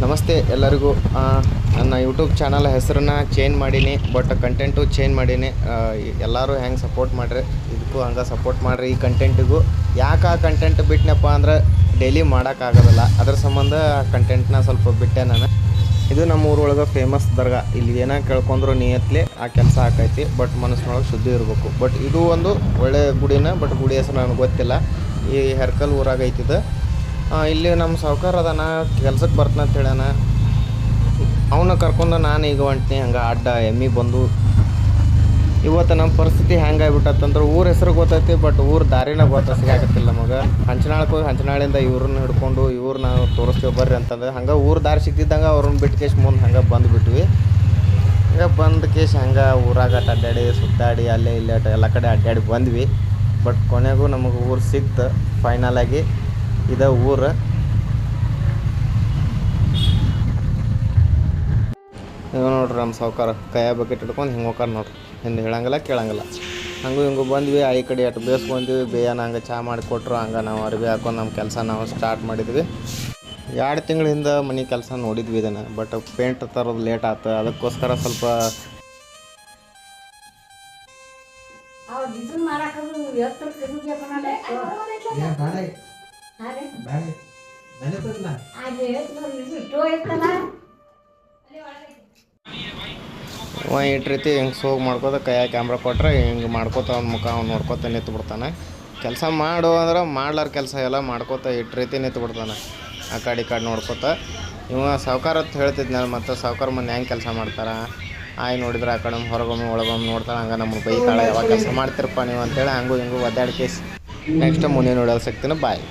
ನಮಸ್ತೆ ಎಲ್ಲರಿಗೂ. ನನ್ನ ಯೂಟ್ಯೂಬ್ ಚಾನಲ್ ಹೆಸರನ್ನ ಚೇಂಜ್ ಮಾಡೀನಿ, ಬಟ್ ಕಂಟೆಂಟು ಚೇಂಜ್ ಮಾಡೀನಿ. ಎಲ್ಲರೂ ಹೆಂಗೆ ಸಪೋರ್ಟ್ ಮಾಡಿರಿ ಇದಕ್ಕೂ ಹಂಗೆ ಸಪೋರ್ಟ್ ಮಾಡಿರಿ. ಈ ಕಂಟೆಂಟಿಗೂ ಯಾಕೆ ಆ ಕಂಟೆಂಟ್ ಬಿಟ್ಟನಪ್ಪ ಅಂದ್ರೆ ಡೈಲಿ ಮಾಡೋಕ್ಕಾಗೋದಿಲ್ಲ, ಅದ್ರ ಸಂಬಂಧ ಆ ಕಂಟೆಂಟ್ನ ಸ್ವಲ್ಪ ಬಿಟ್ಟೆ ನಾನು. ಇದು ನಮ್ಮ ಊರೊಳಗೆ ಫೇಮಸ್ ದರ್ಗಾ. ಇಲ್ಲಿ ಏನೋ ಕೇಳ್ಕೊಂಡ್ರು ನಿಯತ್ಲೆ ಆ ಕೆಲಸ ಆಕೈತಿ, ಬಟ್ ಮನಸ್ಸಿನೊಳಗೆ ಶುದ್ಧಿ ಇರಬೇಕು. ಬಟ್ ಇದು ಒಂದು ಒಳ್ಳೆ ಗುಡಿನ, ಬಟ್ ಗುಡಿ ಹೆಸರು ನನಗೆ ಗೊತ್ತಿಲ್ಲ. ಈ ಹೆರ್ಕಲ್ ಊರಾಗ ಐತಿದ್ದು. ಇಲ್ಲಿ ನಮ್ಮ ಸಾವ್ಕಾರ ಅದಾನ, ಕೆಲ್ಸಕ್ಕೆ ಬರ್ತಾನೆ ಅಂತ ಹೇಳ್ಯಾನ. ಅವನ್ನ ಕರ್ಕೊಂಡು ನಾನು ಈಗ ಹೊಂಟ್ನಿ. ಹಂಗೆ ಅಡ್ಡ ಎಮ್ಮಿ ಬಂದು ಇವತ್ತು ನಮ್ಮ ಪರಿಸ್ಥಿತಿ ಹೆಂಗಾಗ್ಬಿಟ್ಟತ್ತಂದ್ರೆ ಊರ ಹೆಸರು ಗೊತ್ತೈತಿ, ಬಟ್ ಊರ ದಾರಿನ ಸಿಗಾಕತ್ತಿಲ್ಲ ನಮಗೆ. ಹಂಚನಾಳಕ್ಕೆ ಹೋಗಿ ಹಂಚನಾಳಿಂದ ಇವ್ರನ್ನ ಹಿಡ್ಕೊಂಡು ನಾವು ತೋರಿಸ್ತೇವೆ ಬರ್ರಿ ಅಂತಂದ್ರೆ ಹಂಗೆ ಊರು ದಾರಿ ಸಿಗ್ತಿದ್ದಂಗೆ ಅವ್ರನ್ನ ಬಿಟ್ಟು ಕೇಶ್ ಮುಂದೆ ಹಂಗೆ ಬಂದುಬಿಟ್ವಿ. ಹಂಗೆ ಬಂದು ಕೇಶ್ ಹಂಗೆ ಊರಾಗ ಅಡ್ಡಾಡಿ ಸುತ್ತಾಡಿ ಅಲ್ಲೇ ಇಲ್ಲೇ ಎಲ್ಲ ಕಡೆ ಅಡ್ಡಾಡಿ ಬಂದ್ವಿ. ಬಟ್ ಕೊನೆಗೂ ನಮಗೆ ಊರು ಸಿಕ್ತು ಫೈನಲಾಗಿ. ಇದ ಊರು. ಇವ ನೋಡ್ರಿ ನಮ್ಮ ಸಾವ್ಕಾರ ಕೈಯ ಬಕೆಟ್ ಹಿಡ್ಕೊಂಡು ಹಿಂಗೆ ಹೋಗಾರ ನೋಡ್ರಿ, ಹಿಂದೆ ಹೇಳಂಗಿಲ್ಲ ಕೇಳಂಗಿಲ್ಲ. ಹಂಗೂ ಹಿಂಗೂ ಬಂದ್ವಿ. ಈ ಕಡೆ ಅಷ್ಟು ಬೇಸ್ಕೊಂಡ್ವಿ. ಬೇಯನ ಹಂಗೆ ಚಹಾ ಮಾಡಿಕೊಟ್ರು. ಹಂಗೆ ನಾವು ಅರ್ಬಿ ಹಾಕೊಂಡು ನಮ್ಮ ಕೆಲಸ ನಾವು ಸ್ಟಾರ್ಟ್ ಮಾಡಿದ್ವಿ. 2 ತಿಂಗಳಿಂದ ಮನೆ ಕೆಲಸ ನೋಡಿದ್ವಿ ಇದನ್ನು, ಬಟ್ ಪೇಂಟ್ ತರೋದು ಲೇಟ್ ಆಯ್ತು. ಅದಕ್ಕೋಸ್ಕರ ಸ್ವಲ್ಪ ಇಟ್ಟು ರೀತಿ ಹಿಂಗೆ ಸೋಗ್ ಮಾಡ್ಕೋತ ಕೈಯಾಗ ಕ್ಯಾಮ್ರಾ ಕೊಟ್ರೆ ಹಿಂಗೆ ಮಾಡ್ಕೋತ ಅವ್ನ ಮುಖ ಅವ್ನು ನೋಡ್ಕೋತ ನಿಂತು ಬಿಡ್ತಾನೆ. ಕೆಲಸ ಮಾಡು ಅಂದ್ರೆ ಮಾಡ್ಲಾರ ಕೆಲಸ ಎಲ್ಲ ಮಾಡ್ಕೋತ ಇಟ್ಟು ರೀತಿ ನಿಂತು ಬಿಡ್ತಾನೆ. ಆ ಕಡೆ ಈ ಕಡೆ ನೋಡ್ಕೋತ. ಇವ ಸಾವ್ಕಾರ ಅಂತ ಹೇಳ್ತಿದ್ನಲ್ಲ, ಮತ್ತು ಸಾವ್ಕಾರ ಮನೆ ಹೆಂಗೆ ಕೆಲಸ ಮಾಡ್ತಾರೆ ನೋಡಿದ್ರೆ ಆ ಕಡೆ ಹೊರಗೊಮ್ಮೆ ಒಳಗೊಮ್ಮೆ ನೋಡ್ತಾಳೆ. ಹಂಗೆ ನಮ್ಗೆ ಬೈತಾಳೆ, ಯಾವಾಗ ಕೆಲಸ ಮಾಡ್ತಿರಪ್ಪ ನೀವು ಅಂತೇಳಿ. ಹಂಗೂ ಹಿಂಗೂ ಒದ್ದಾಡಿಕೆ ನೆಕ್ಸ್ಟ್ ಮುಂದೆ ನೋಡೋದು ಸಿಗ್ತೀನಿ. ಬಾಯ್.